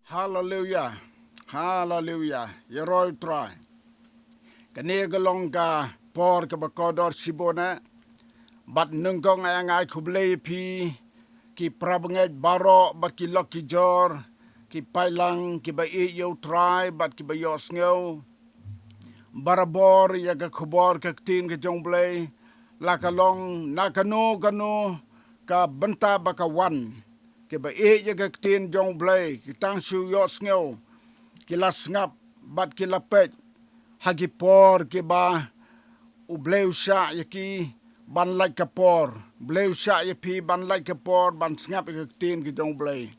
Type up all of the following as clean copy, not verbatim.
Hallelujah. Hallelujah. U Trai. Kani galong ka por ka bakodor sibona. Bat nungkong ay Khublei pi ki prabnget baro bat ki loki jor ki pailang ki ba U Trai bat ki ba yosngeu. Barabor ya ka khubor ka ktien ka JONG Blei la ka long na kanu ka BYNTA baka wan ke ba ya ka ktien JONG Blei ki tang shu yosngeu ki la ngap bat ki la pet hagi por ki ba U Blei sha ya ki ban like ka por Blei sha ya pi ban like ka por ban ngap ka ktien ki JONG Blei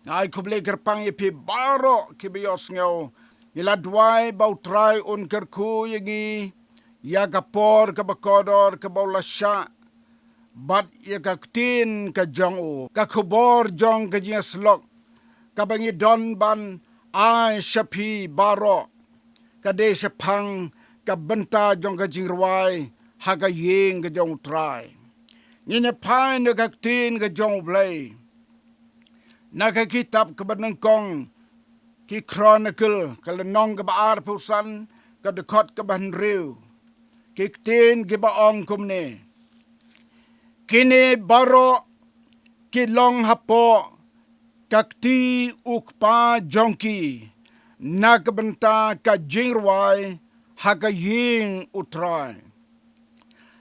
ngai Khublei kerpang ya pi baro ki ba yosngeu ila dwai bau trai un jingkyrkhu yangi ya kapor ka bakodor ka bau lasha bat ya ka ktien ka JONG u ka khubor JONG ka jing slok ka bangi don ban ai shapi baro ka de shaphang ka BYNTA JONG ka JINGRWAI ha ka ying ka JONG Trai ni ne pai ne ka ktien ka JONG Blei na ka kitab ka banengkong ki chronicle ka lenong ka baar pusan ka dekot ka banriu ki ktien ki baong kumne kini baro ki long hapo ka kti ukpa jongki na ka BYNTA ka JINGRWAI ha ka ying U Trai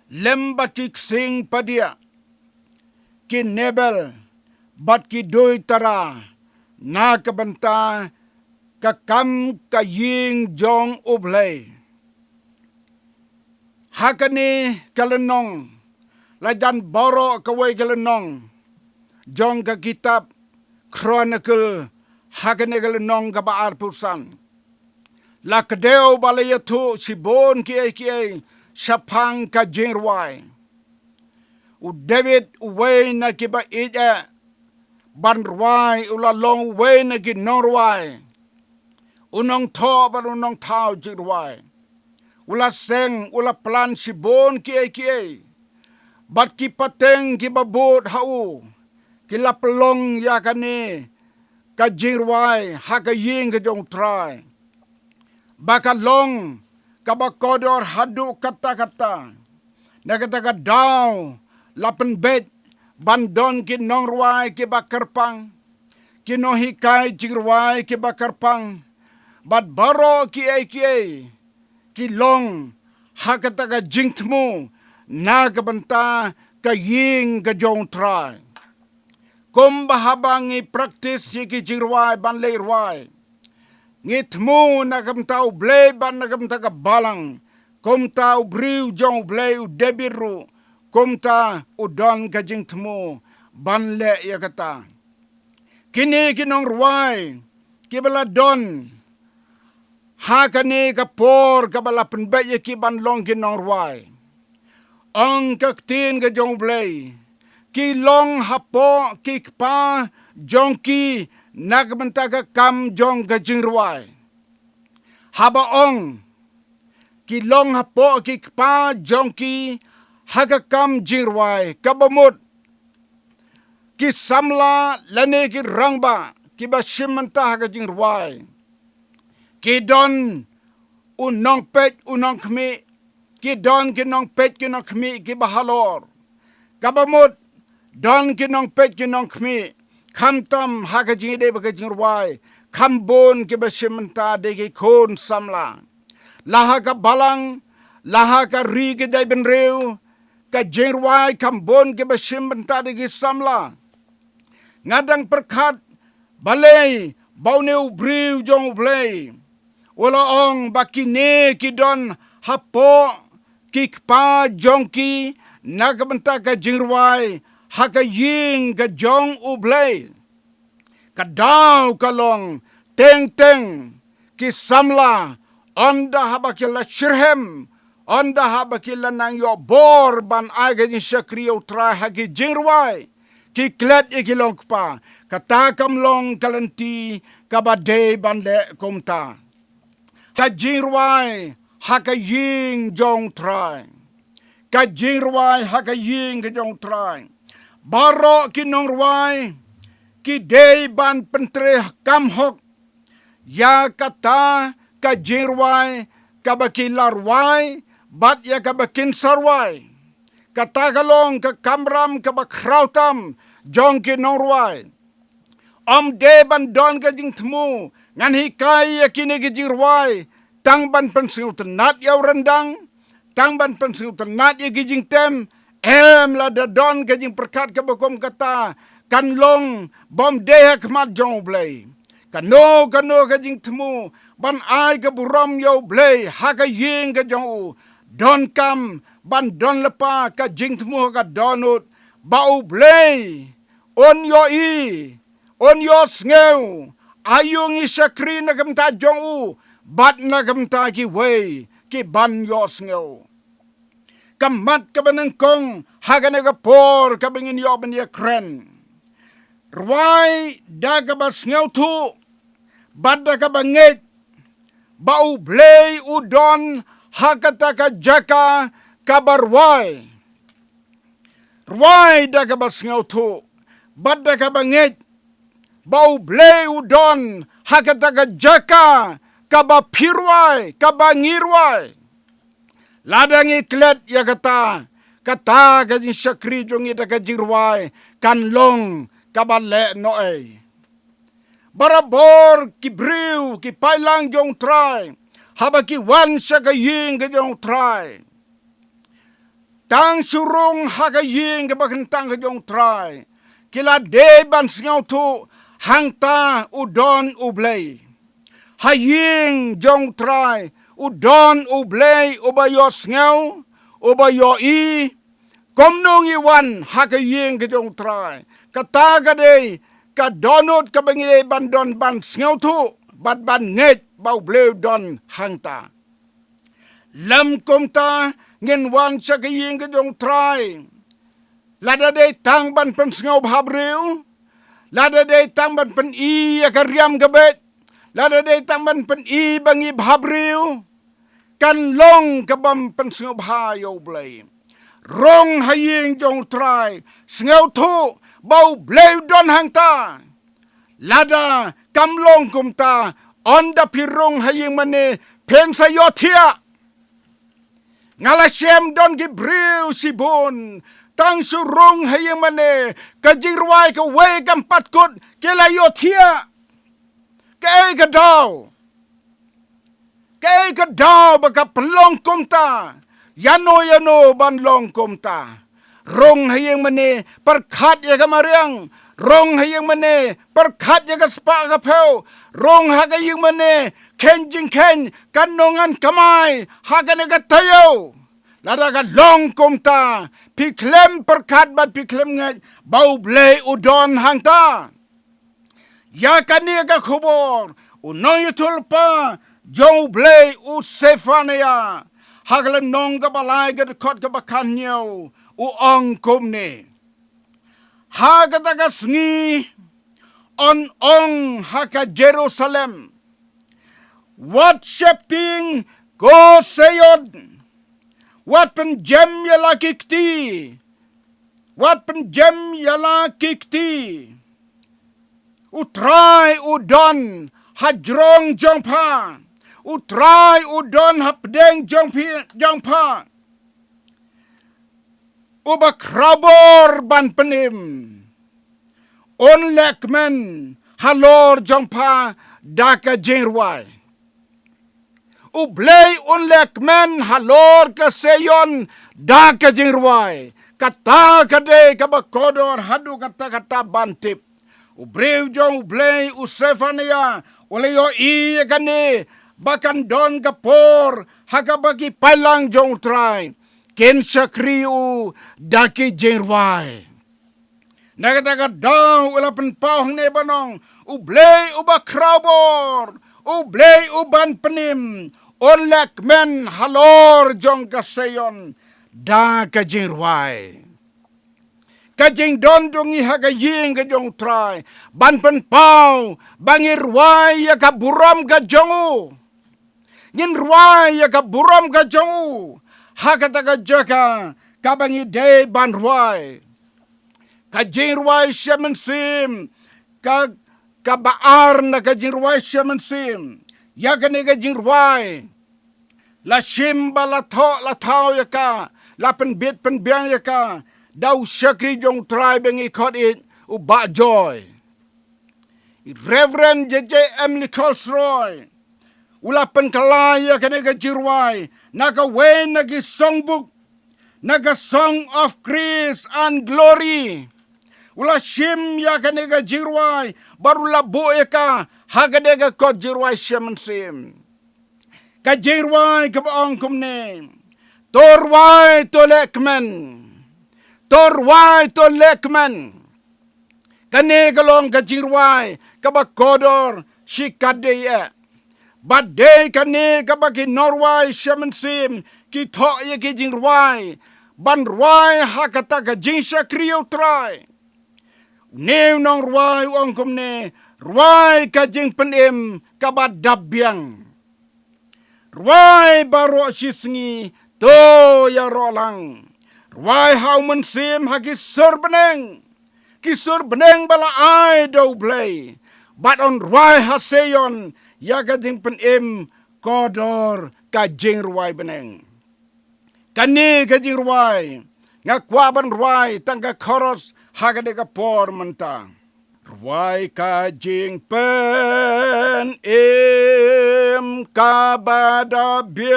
lemba ki ksing padia ki nebel bat ki doi tara na ka BYNTA ka kam ka ying JONG U Blei hakani kalenong lajan boro kawai kalenong JONG ka kitab chronicle hakani kalenong ka baar pusan la kedeo balayatu sibon ki shaphang ka JINGRWAI u David uwe na kiba ida banrwai ulalong uwe na ginorwai unong tho ba unong thao JINGRWAI ula seng ula plan sibon ki bat ki pateng ki babot hau ki lapelong ya kani ka JINGRWAI ha ka ying ka JONG Trai bakalong ka bakodor hadu kata-kata na kata ka daw lapen bet bandon ki nongrwai ki bakarpang ki nohikai JINGRWAI ki bakarpang bat baro ki long hakata ka jingtmu na ka BYNTA ka ying ka JONG Trai kum bahabangi praktis ki JINGRWAI ban leirwai ngitmu na ka BYNTA U Blei ban na ka BYNTA ka Balang kum ta u briu JONG Blei u debiru kum ta u don ka jingtmu ban le ya kata kini kinong ruai ki bala don hakani ka por ka balapan bet ye ki ban long ki nong ruai ang ka ktien ka JONG Blei ki long hapo ki kpa JONG ki na ka BYNTA ka kam JONG ka JINGRWAI haba ong ki long hapo ki kpa JONG ki haga kam JINGRWAI kabamut ki samla lane ki rangba ki ba shimanta haga JINGRWAI ki don unong pet unong kmi ki don ki nong pet ki nong kmi ki bahalor kabamut don ki nong pet ki nong kmi kamtam haga jingide baga JINGRWAI kambon ki bashimanta de ki kon samla laha ka balang laha ka ri ki dai benreu ka JINGRWAI kambon ki bashimanta de ki samla ngadang perkat balei bauneu briu JONG Blei wala ong bakine ki don hapo ki kpa JONG ki na ka BYNTA ka JINGRWAI ha ka ying ka JONG U Blei ka daw kalong teng ki samla onda habakila shirhem onda habakila nang yo bor ban aga ni shakri U Trai ha ki JINGRWAI ki klet ikilong pa katakam long kalanti kabade bande kumta ka JINGRWAI ha ka ying JONG Trai ka JINGRWAI ha ka ying ka JONG Trai baro ki nong ruai ki day ban pentre kam hok ya kata ka JINGRWAI ka baki larwai bat ya ka bakin sarwai kata kalong ka kamram ka bakrautam JONG ki nongruai om de ban don ka jing temu ngan hikai ya kini ka JINGRWAI tang ban pensiu tenat ya rendang tang ban pensiu tenat ya gijing tem la da don ka jing perkat ka bakom kata kan long bom de kmat JONG Blei kano ka jing temu ban ai ka buram yo Blei ha ka ying ka JONG don kam ban don lepa ka jing temu ka donut bau Blei on yo sneu ayung isakri na kamta JONG bat na kamta ki wei ki ban yo sneu kamat ka banengkong haga na por ka bingin yo ban ya kren rwai da ka ba sneu tu bat da ka ba ngeit bau Blei udon hakata ka jaka kabarwai rwai da ka ba sneu tu bat da ka ba ngeit bau Blei udon hakata ka jaka kaba pirwai kaba ngirwai ladang iklet ya kata ka jing sakri jong ida ka JINGRWAI kan long kaba le noe barabor ki briu ki pailang JONG Trai haba ki wan sa ka ying ka JONG Trai tang surung ha ka ying ka bakentang ka JONG Trai kila de ban singau tu hangta udon U Blei haying JONG Trai udon U Blei ubayo sngau ubayo komnong iwan ha ka ying ka JONG Trai kata ka de ka donut ka bangile bandon ban sngau tu bat ban ngeit bau Blei don hangta lam komta ngin wan sa ka ying ka JONG Trai lada de tang ban pen sngau bhabriu lada de tang ban pen ya ka riam ka bet lada de tang ban pen bangi bhabriu kan long ka bam pen sngau bha yo Blei rong haying JONG Trai sngau tu bau Blei don hangta lada kamlong kumta onda pirong haying mane pensa yotia ngala shem don ki briu sibun tang surong haying mane ka JINGRWAI ka we kam patkut kela yotia ke ka daw baka pelong kumta yano ban long kumta rong hayang mane perkhat ya kamariang rong hayang mane perkhat ya ka spa ka pheu rong hayang mane ken kanongan kamai haga ka tayo lada ka long kumta piklem perkhat bat piklem ngai bau Blei udon hangta ya kani ka khubor unoy tulpa JONG Blei u sefania hagla nong ka balai ka kot ka bakanyo u ong kumne hagata ka sngi on ong haka Jerusalem what shepting go sayod what pen jem yala kikti U Trai udon hajrong jongpa U Trai udon hapdeng jongpa uba krabor ban penim on lekmen halor jongpa daka JINGRWAI U Blei on lekmen halor ka seyon daka JINGRWAI kata kade kabakodor hadu kata bantip U breu JONG Blei u sefania oleo kane bakan don kapor hakabaki palang JONG Trai ken sakriu daki JINGRWAI nagataga daw ulapan pauhang ne banong U Blei u bakrabor U Blei u ban penim on lekmen halor jong kaseyon daka JINGRWAI kajing don dongi haga ying ka JONG Trai ban pen pau bangir wai ya ka buram ka jongu ngin rwai ya ka buram ka jongu haga taga jaka ka bangi de ban rwai ka JINGRWAI shemen sim ka baar na ka jingruai shaman sim ya ka ne ka jingruai la shim ba la thao ya ka la pen bit pen biang ya ka dau shakri jong trai bengi khot it u ba joy Reverend JJM Nicholsroy ulapan kalaya kanega jirwai naga wen nagi songbook naga song of grace and glory ula shim ya kanega jirwai barula boeka hagadega kot jirwai shaman sim ka jirwai ka baong kumne torwai to lekmen kanega long ka jirwai ka bakodor shikadeye Badai kane kabaki Norway shaman sim ki tho ye ki jingruai ban ruai hakata ka jingsha kriyo trai new nong ruai ongkom ne ruai ka jing penem kabad dabyang ruai baro shisngi to ya rolang ruai hauman sim haki sur beneng bala ai do blei but on ruai haseyon ya ka jing pen kodor ka jingruai beneng kani ka jingruai nga kwaban ruai tangga koros hagade ka por menta ruai ka jing pen ka bada biang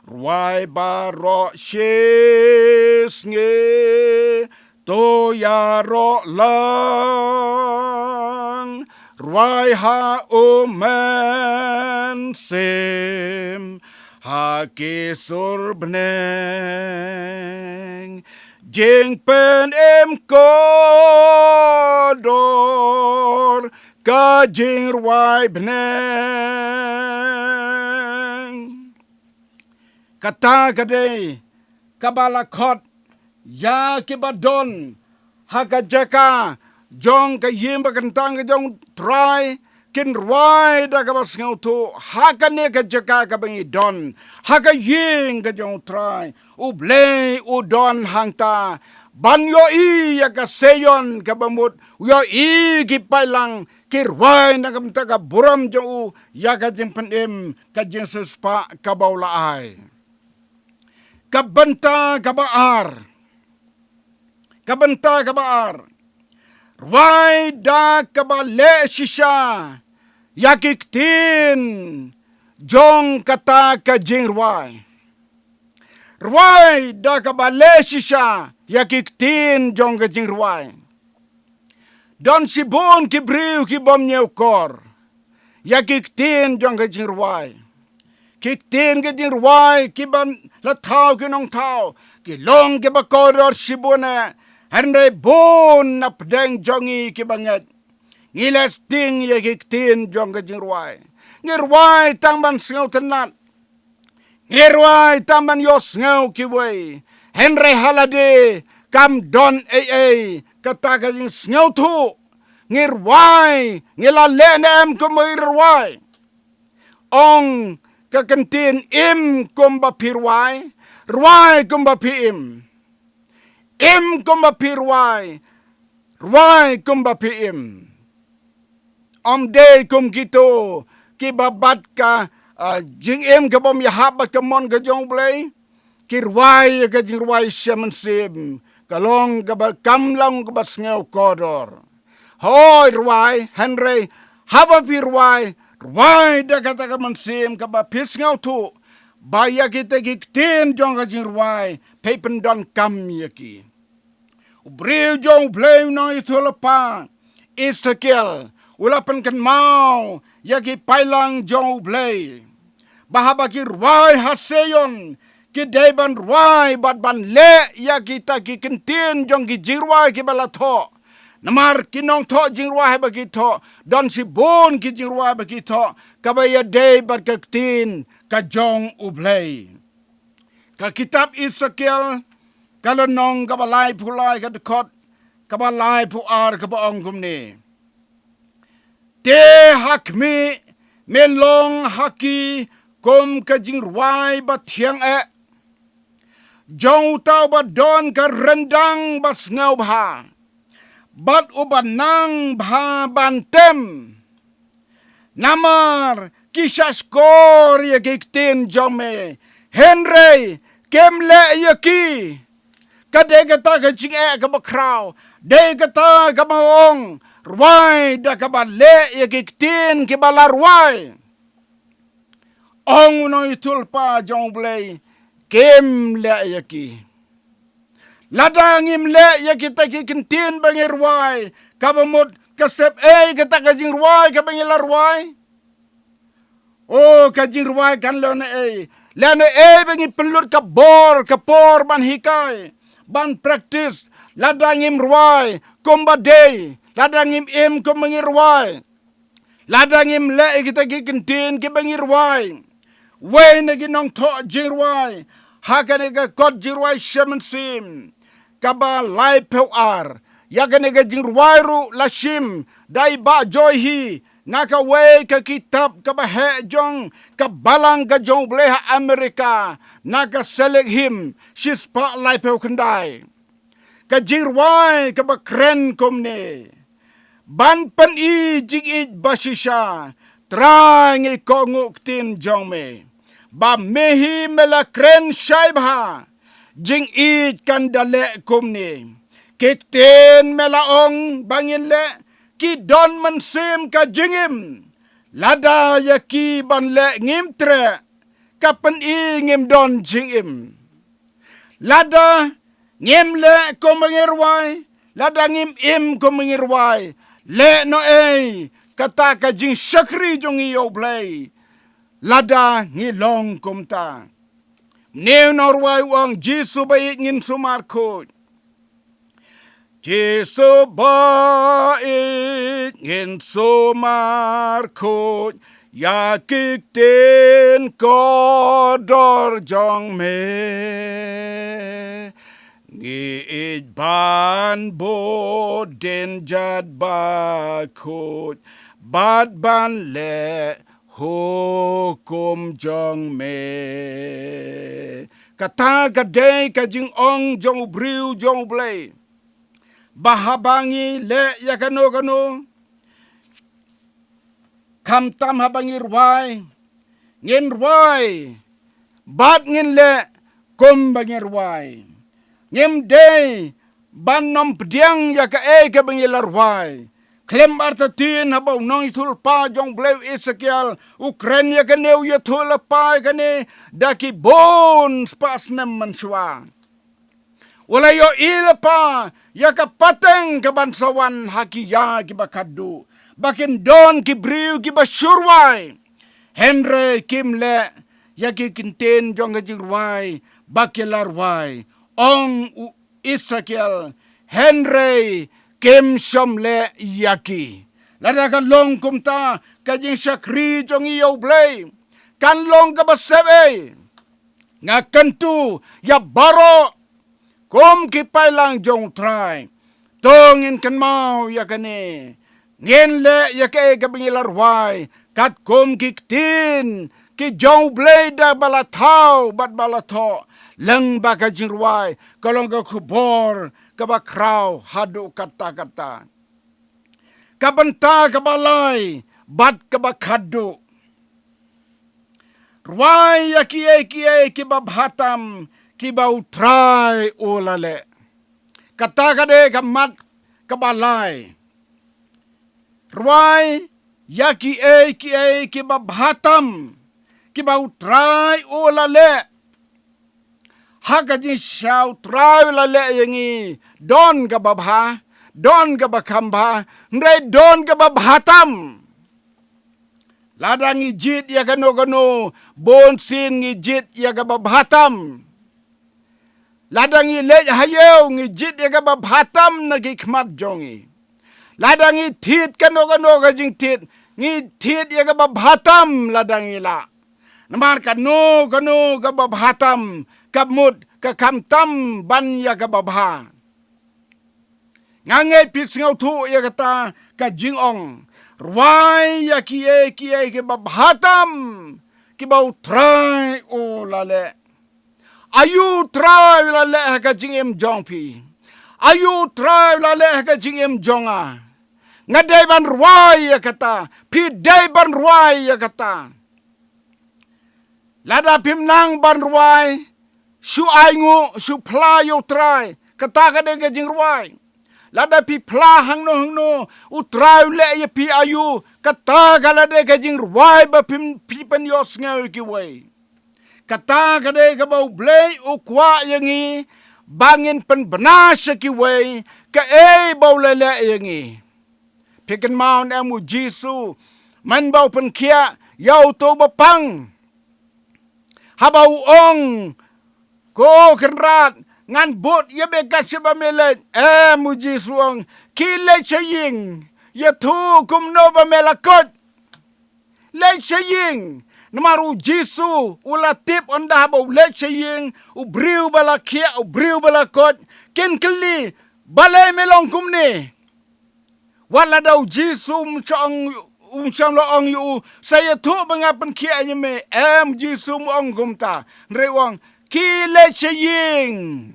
ruai baro shisnge to ya ro lang Ruai ha omen sim ha kisur beneng jing pen kodor ka jing ruai beneng kata kadai kabalakot ya kibadon hakajaka jong ka yim ba kantang jong try kin ruai da ka bas ngau tu hakane ka jaka ka bangi don haka ying ka jong try u blei u don hangta ban yo I ya ka seyon ka bamut yo I ki pailang ki ruai na kam ta ka buram jong u ya ka jing penem ka jing suspa ka baula ai ka benta ka baar Ruai da kabale shisha yakiktin jong kata ka jingruai. Ruai da kabale shisha yakiktin jong ka jingruai. Don Shibun ki briu ki bom nyeu kor yakiktin jong ka jingruai. Kiktin ka jingruai ki ban la thau ki nong thau ki long ki bakodor Shibune. Handai bon na pedeng jongi ki banget. Ngiles ting ye kiktin jong ke jingruai. Ngirwai tang ban sngau tenat. Ngirwai tang ban yo sngau ki wei. Henry halade kam don kata ka jing sngau tu. Ngirwai ngila lenem kumirwai. Ong kakentin im kumba pirwai. Ruai kumba im kumba pirwai, ruai kumba im. Day kum kito, kibabat ka, jingim ka bom yahabat ka mon ka jong blei, kirwai ka jingruai shaman sim, kalong ka ba kamlang ka ba sngaw kodor. Hoy ruai, Henry, haba pirwai, ruai da kata ka man sim ka ba pisngaw tu, baya kita kiktin jong ka jingruai, pepen don kam yaki. Ubriu jong blei no itu lepa. Ezekiel. Ulapan kan mau. Yaki pailang jong blei. Bahaba ki ruai haseyon. Ki deban ruai bat ban le. Yaki ta ki kentin jong ki jingruai ki balatho. Namar kinong tho jingruai bagi tho. Don Shibun ki jingruai bagi tho. Kabaya day bat kaktin. Ka jong U Blei. Ka kitab Ezekiel. Kalau nong kabalai pulai ka dekot, kabalai puar ka baong kumni. Te hakmi melong haki kum ka jingruai bathiang Jong tau ba don ka rendang bas ngau bah. bat uban nang bha bantem namar kisah skor ya ktien jong me Henry kemle yaki kade kata ka jinge ka bakraw de kata ka maong rwai da ka ba le ya ktien ki bala rwai ong no itul pa jong blei kem le yaki ladangim le ya kita ki ktien bangir rwai ka bamut kasep kata ka jing rwai ka bangir rwai oh ka jing rwai kan lo na lano bangi pelut ka bor ka por ban hikai ban practice ladangim rwai komba day ladangim ko mangir rwai ladangim le kita ki ktien ki bangir rwai we na ginong to jing rwai hakane ka kot jing rwai shaman sim kaba lai peu ar yakane ka jing rwai ru lashim dai ba joy hi naka we ka kitab ka bahe jong ka balang ka jong bleh Amerika naka select him she's pa lai peu kendai ka jing rwai ka ba kren komne ban pen I jing I basisha trang I konguk tin jong me ba mehi mela kren shaibha jing I kan dale komne kiten mela ong bangin le ki don mensim ka jingim lada ya ki ban le ngim tre ka pen I ngim don jingim lada ngim le ko mengirwai lada ngim ko mengirwai le no kata ka jing shakri jong I U Blei lada ngilong kumta neu norwai wang jisu bai ngin sumar ko Jesu baik ngin sumar ko ya kikten kodor jong me ngeit ban boden jad bakut bad ban le hukum jong me kata gadai ka jing ong jong briu jong blei bahabangi le ya kano kam tam habangi rwai ngin rwai bat ngin le kum bangi rwai ngim day ban nom pdiang ya ka ka bangi rwai klem artatin habaw nong itul pa jong bleu Ezekiel Ukraine ya kaneu ya tul pa kane daki bones pas nem manswa wala yo ilpa ya kapateng ke bansawan hakiya ki bakadu bakin don ki briu ki basurwai Henry kimle ya ki kinten jong jirwai bakilarwai ong Ezekiel Henry kim somle yaki lada kan long kumta kajing sakri jong I U Blei kan long ka basebe ngakantu ya baro kum ki pailang jong trai tongin kan mau ya kane ngin le ya ke ka bingilarwai kat kum ki tin ki jong blei da balatau bat balato lyngba ka jingruai kalong ka khubor ka bakraw hadu kata ka banta ka balai bat ka bakhadu rwai ya ki babhatam ki bau trai olale kata kade kamat kabalai rwai ya ki babhatam ki bau trai olale hakaji shau trai olale yangi don ka babha don ka bakamba ndai don ka babhatam ladang ijit ya kano bonsin ijit ya ka babhatam ladang le hayo ngijit ya ka babhatam na kikmat jongi ladang tit kano ka jing tit ngi tit ya ka babhatam ladang ila namar kano ka babhatam kamut ka kamtam ban ya ka babha ngangai pit singau tu ya kata ka jingong rwai ya kie ke babhatam ki bau trai o lale ayu trai lale ka jingim jongpi Ayu trai lale ka jingim jonga. Ngadai ban ruai ya kata. Pidai ban ruai ya kata. Lada pimnang ban ruai. Su aingu, su pla yu trai. Kata kadai ka jingruai. Lada pi pla hangno. Utrai le ya pi ayu. Kata kadai ka jingruai ba pi penyos ngau ki wei. Kata kadai ka bau blei ukwa yangi. Bangin pen benar sekiwei ke bau lele yangi. Pikin maun emu Jisu man bau pen kia yau to bapang. Habau ong ko kenrat ngan bot ye bekas ba melet emu Jisu ong kile chaying ye tu kumno ba melakot le chaying. Namaru Jisu ulatip onda bau le chaying ubriu bala kia ubriu bala kot ken keli balai melong kumne wala dau Jisu umchang lo ong yu saya tu bengapan kia nyeme Jisu mu ong kumta rewang kile chaying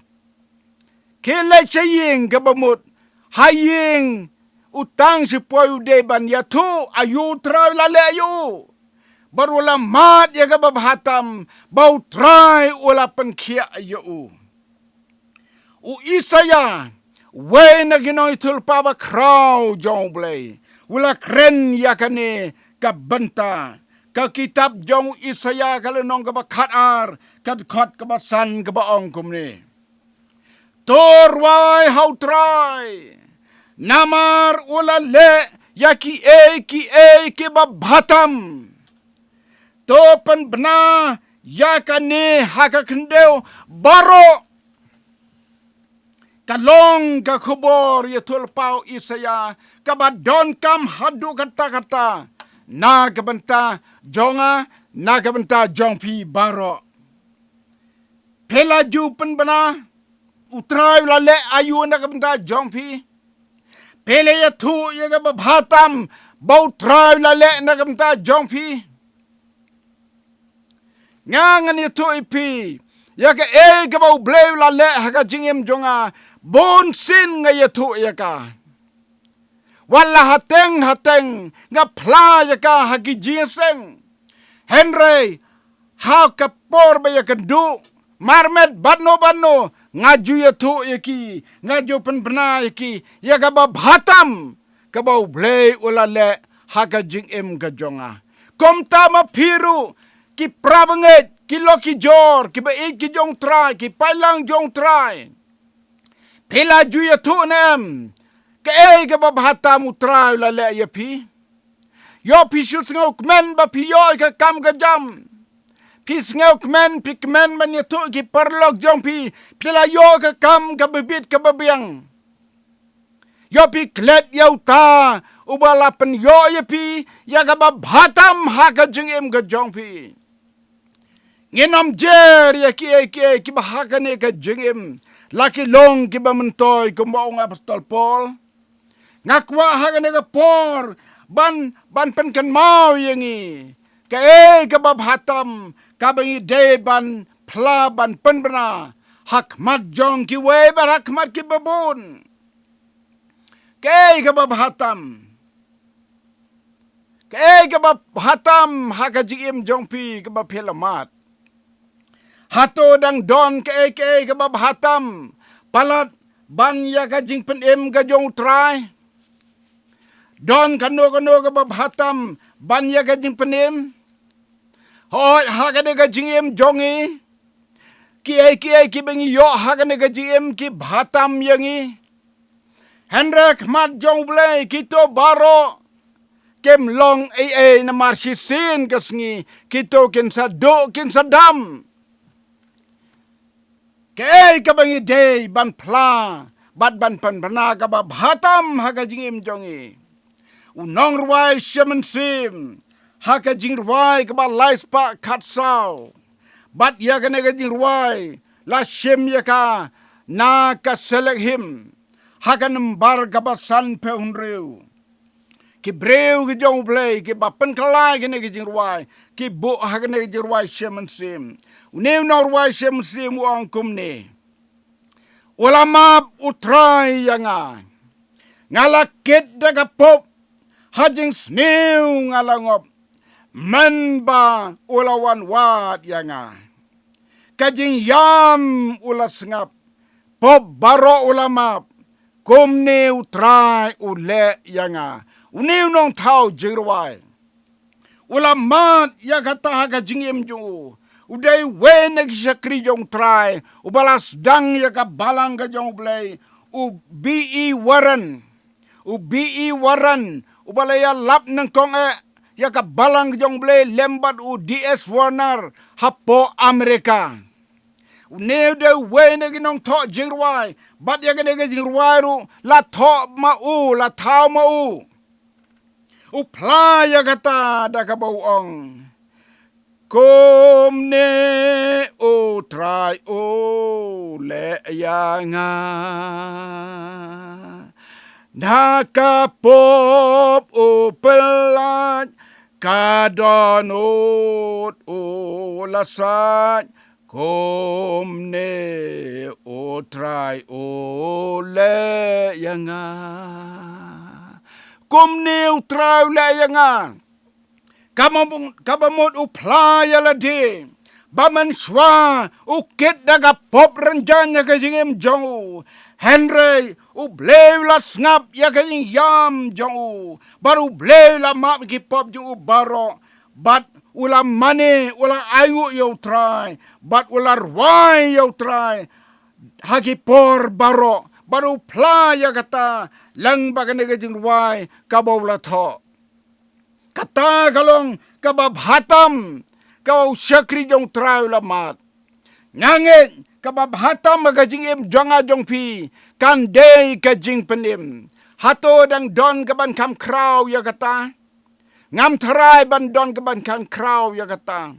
kabamut haying utang si poyu deban ya tu ayu trai lale ayu baru mat ya babhatam bau try ulapan kia yu u Isaya we na ginoy tulpa ba kraw JONG Blei ula kren ya kane ka BYNTA ka kitab JONG Isaya kalenong ka ba khatar kad khot ka ba san ka ba ong kumni torwai how try namar ula le ya ki ba bhatam topan bena yakane haka kendeu baro kalong ka khubor ya tulpau Isaya kabadon kam hadu kata na kabanta jonga na kabanta jongpi baro pelaju pen bena utrai lale ayu na kabanta jongpi pele ya tu ya kabhatam bau trai lale na kabanta jongpi ngangan itu ipi ya ke bau bleu la le ha jingim jonga bon sin nga yetu ya ka wala hateng nga pla ya ka ha jingseng Henry ha ka por ba ya du marmet banno ngaju yetu ya ki ngaju pen bena ya ki ya ka ba bhatam ka bau bleu ula le ha jingim ga jonga komta ma piru ki prabanget, ki loki jor, ki baik ki jong trai, ki palang jong trai. Pela juya tu nem, ke ke babhata mutrai la le ya pi. Yo pi shut ngau kmen ba pi yo ke kam ke jam. Pi ngau kmen man ya tu ki parlok jong pi, pela yo ke kam ke bibit ke babiang. Yo pi klet yau ta, ubalapan yo ya pi, ya ke babhatam ha ke jingim ke jong pi. Nginam jer ya ki bahakane ka jingim laki long ki ba mentoy kumbong apostol Paul ngakwa hakane ka por ban penkan mau yangi ka babhatam ka bangi de ban pla ban penbena hakmat jong ki we bar hakmat ki babun ka babhatam haka jingim jong pi ka bapelamat hato dang don ke babhatam palat ban ya ka jing penem ka jong trai don kano ka babhatam ban ya ka jing penem hoi ha ka jingim jongi ki bengi yo ha ka jingim ki bhatam yangi Hendrik mat JONG Blei kito baro kem long na marsisin kasngi kito kin sadam ka bangi day ban pla ban bana ka ba bhatam ha ka jingim jongi unong ruai shemen sim ha ka jingruai ka ba laispa khatsau bat ya ka jingruai la shem ya ka na ka selek him ha ka nambar ka ba san pe hunreu ki breu ki JONG Blei ki ba pen kalai ki jingruai ki bo ha ka jingruai shemen sim Unew norway shem sim wong kumne. ulama U Trai yanga ngalakit daga pop hajing snew ngalangop manba ulawan wat yanga kajing yam ulasngap pop baro ulama kumne U Trai ule yanga uniu nong tau JINGRWAI ulamat ya kata haga jingim ju udai wen nagshakri jong try ubalas dang ya ka balang ka jong blay u be waran ubalaya lap ng kong ya ka balang jong blay lembat u DS Warner hapo Amerika New the way naginong to JINGRWAI but ya ganega JINGRWAI ru la to mau la tao mau uplaya kata da kabawang kumne U Trai le yanga nakapop upelat kadonut ulasat kumne U Trai le yanga kumne U Trai le yanga kabamot uplaya ladi baman shwa ukit daga pop ranjanya ka jingim jong Henry U Blei la snap ya ka jing yam jong baru Blei la map ki pop jong baro but ula mane ula ayu U Trai but ula rwai U Trai hagi por baro baru playa kata lyngba ka JINGRWAI kabaw la tho kata kalong kababhatam kaw syakri jong Trai lamat ngeit kababhatam magajing jonga jong pi kandei kajing penim hato dang don kaban kam kraw ya kata ngam Trai ban don kaban kam kraw ya kata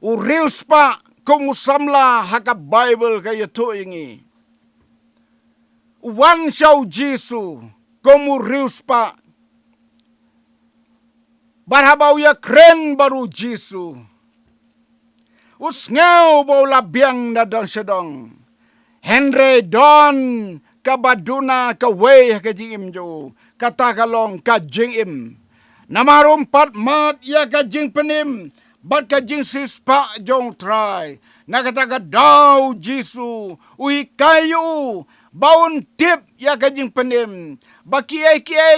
urius pa kung samla haka Bible kaya to ingi wan shaw Jesu komu rius pa barhabaw ya kren baru Jesu usngaw baw labiang na dong sedong Henry don kabaduna kaway ka jingim jo katakalong ka jingim namarumpat mat ya ka jing penim bat ka jing sispa jong Trai nakataga daw Jesu uhi kayu baun tip ya ka jing penim baki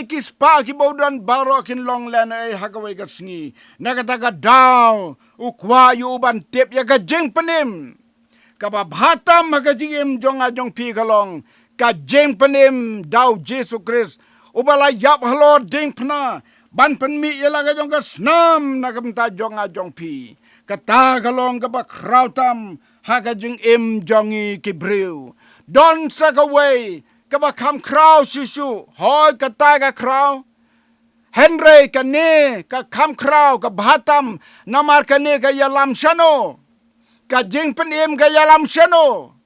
kispa ki baudan baro kin long lan hagawai ka sngi nakataga daw ukwa yu ban tip ya ka jing penim kababhatam ka jingim jong ajong pi kalong ka jing penim daw Jesu Christ ubala yap halo ding pna ban penmi yala ka jong ka snam nakamta jong ajong pi kata kalong ka ba krautam haga jing jongi kibriu don sakaway kaba kam kraw sisu hoy kata ka kraw Henry kane ka kam kraw ka bhatam namar kane ka yalam shano ka jing penim ka yalam shano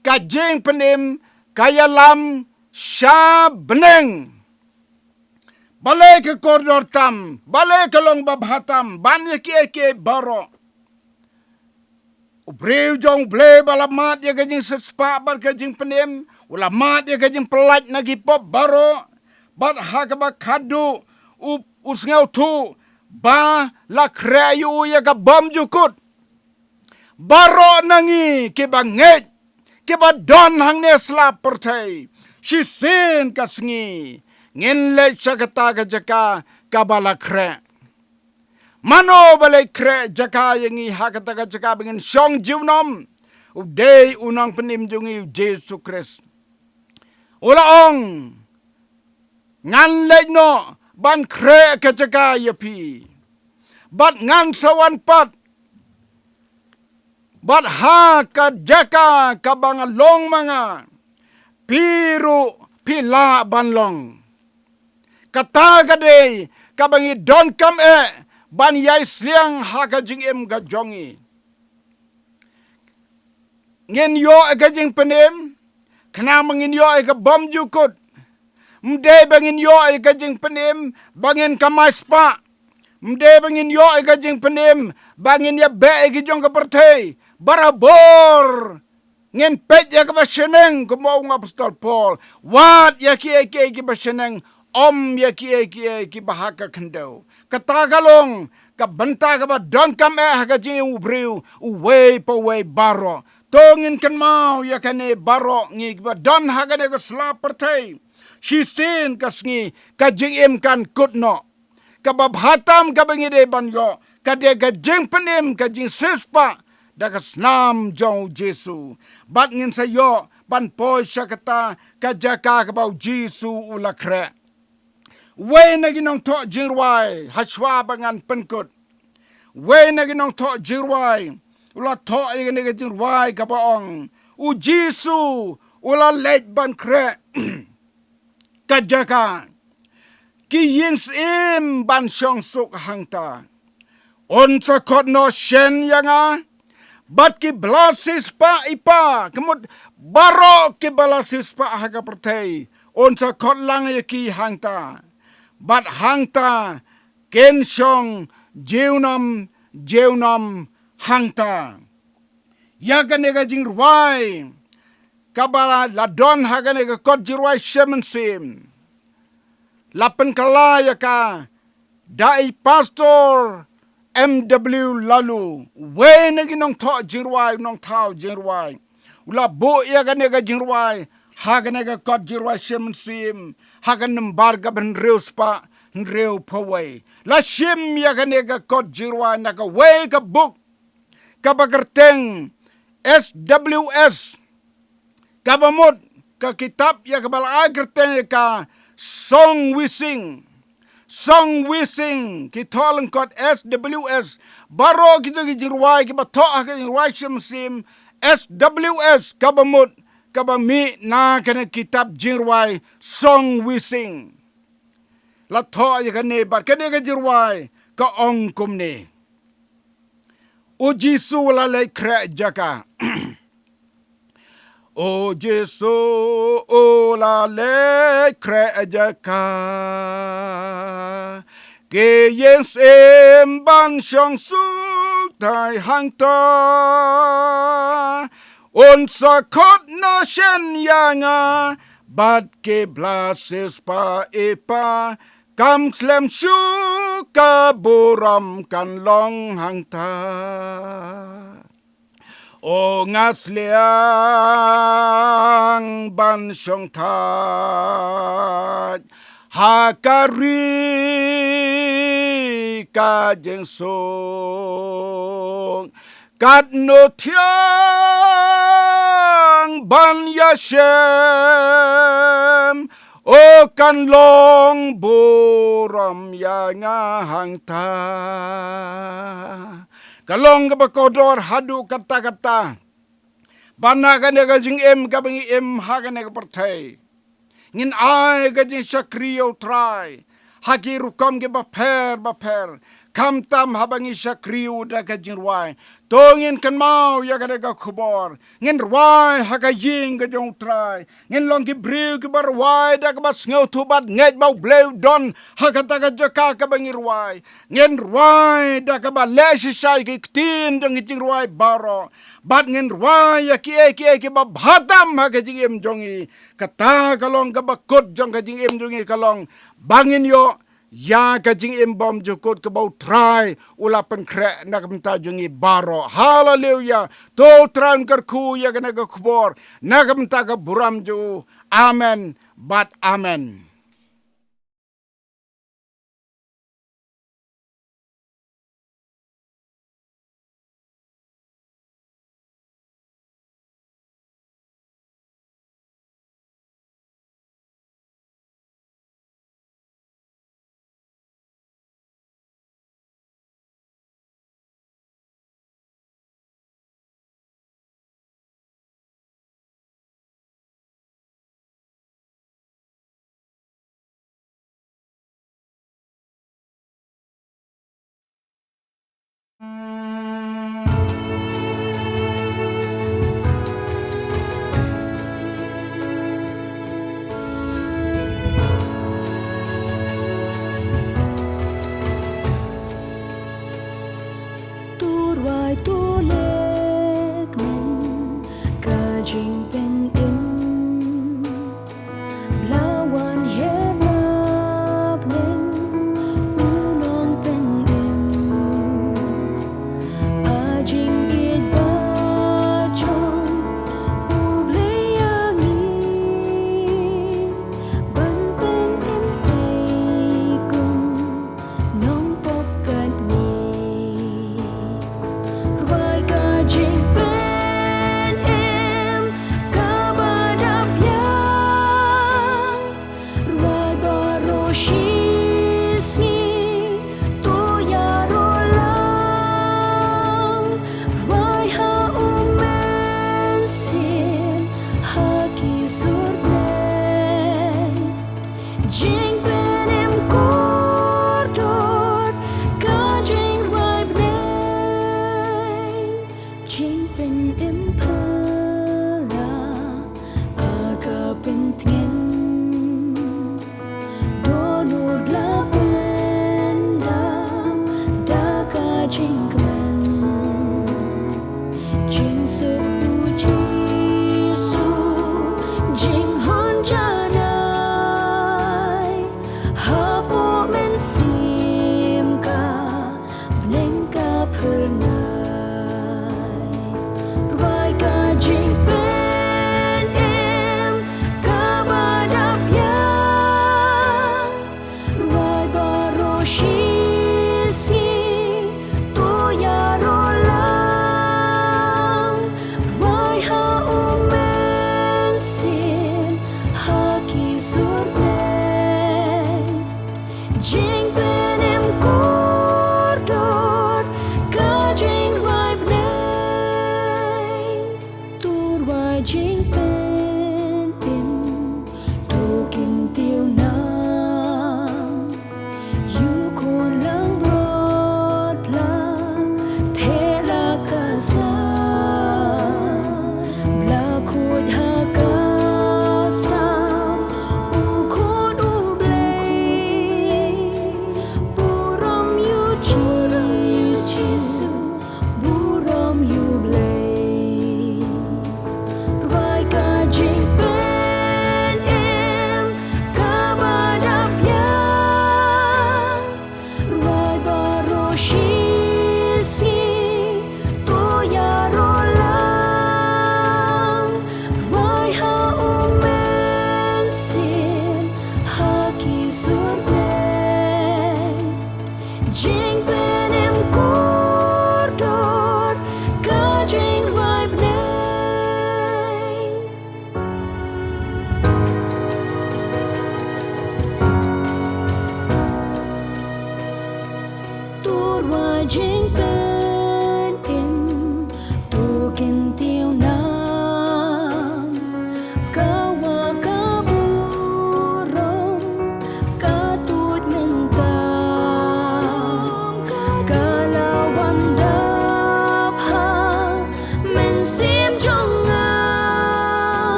ka jing penim ka yalam shabneng balay ke koridor tam balay ke long babhatam banye ke baro Ubreu jong Blei balamat ya kajing sespa bar kajing penim ulamat ya kajing pelat nagi pop baro bat hakaba kadu usngau tu ba la krayu ya ka bom jukut baro nangi ke ngeit ke don hang ne slap pertai sisin kasngi ngin le chakata ka jaka kabala kra mano balay kre jaka yangi hakata jaka bingin syong jiwnom uday unang penim jungi Jesu Christ ulaong ngan no ban kre ka jaka yapi bat ngan sawan pat bat ha ka jaka kabangalong mga piru pila banlong kata gade kabangi don kam ban yai sliang haka jingim ga jongi ngin yo ga jing penim kena mangin yo ga bom jukut mde bangin yo ga jing penim bangin kamas pa mde bangin yo ga jing penim bangin ya be ga jong ga pertai barabor Ngin pet ya ke baseneng ke mau apostol Paul. Wat ya ki baseneng om ya ki bahaka kendo. Katagalong ka benta ka ba don kam ka jing ubriu uwe po we baro. Tongin kan mau ya kane baro ngi ba don ha ka ne ka slap pertai. Shisin ka sngi ka jing kan kutno. Ka babhatam ka bangide banyo. Ka de ka jing penim ka jing sispa. Dagas nam jong Jesu. Bat ngin sayo ban po siya kata kajaka kabau Jesu ulakre. Way na ginong to JINGRWAI haswa bangan penkut. Way na ginong to JINGRWAI ula to iganiga JINGRWAI kabaong. U Jesu ula late ban kre kajaka. Ki yins im ban syong suk hangta. On sa kot no shen yanga. Bat ki balasis pa ipa. Kemud baro ki balasis pa haga pertai. On sa kot lang ki hangta. Bat hangta ken syong jeunam hangta. Yaga nega JINGRWAI. Kabala ladon haga nega kot JINGRWAI shemensim. Lapen kala yaka dai pastor MW lalu we nagi nong to JINGRWAI nong tau JINGRWAI ula bo ya ga nega JINGRWAI ha ga nega kot JINGRWAI sim ha ga nembar ga ben reus pa nreu pawai la shim ya ga nega kot JINGRWAI na ga we ga book ka bagerteng SWS ka bamot ka kitab ya ga bala agerteng ka song we sing kitoleng kot SWS baro kita JINGRWAI ki bato ha JINGRWAI sim SWS kabamut kabami na kana kitab JINGRWAI song we sing la to ya kane bar kane ka JINGRWAI ka ong kumne o Jesu la le kra jaka O Jesu o la le kre jaka ke yes em ban shong su tai hang ta on sa kot no shen yanga bat ke blases pa epa kam slem shu ka buram kan long hang ta O ngasliang ban syong tat hakari ka jeng song kat no tiang ban yashem o kan long buram ya nga hang ta kalong ka bakodor hadu kata-kata. Bana ka nega jingim ka bangi im ha ka nega pertai. Ngin ai ka jing U Trai. Hagi rukom ke baper. Kam tam habangi syakriu da ka JINGRWAI. Tongin kan mau ya ka nega khubor. Ngin rwai ha ka jing ka U Trai. Ngin long ki briu ki barwai da ka bas ngau tu bat ngeit bau bleu don. Ha ka ta ka jaka ka bangi rwai. Ngin rwai da ka ba lesi syai ki ktien dong JINGRWAI baro. Bat ngin rwai ya ki ba bhatam ha ka jingim jongi. Kata kalong ka bakut jong ka jingim jongi kalong. Bangin yo ya ka jingim bom jukut ka bau trai ulapan krek na kamta jongi baro. Hallelujah. To tran kerku ya ka naga khubor. Na kamta ka buram ju. Amen. But amen. jing pen im lawan hebab nen unong pen im ajing it ba chong u blei ban pen im play kum nong pop kat ni rwai ka jing pen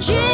Jing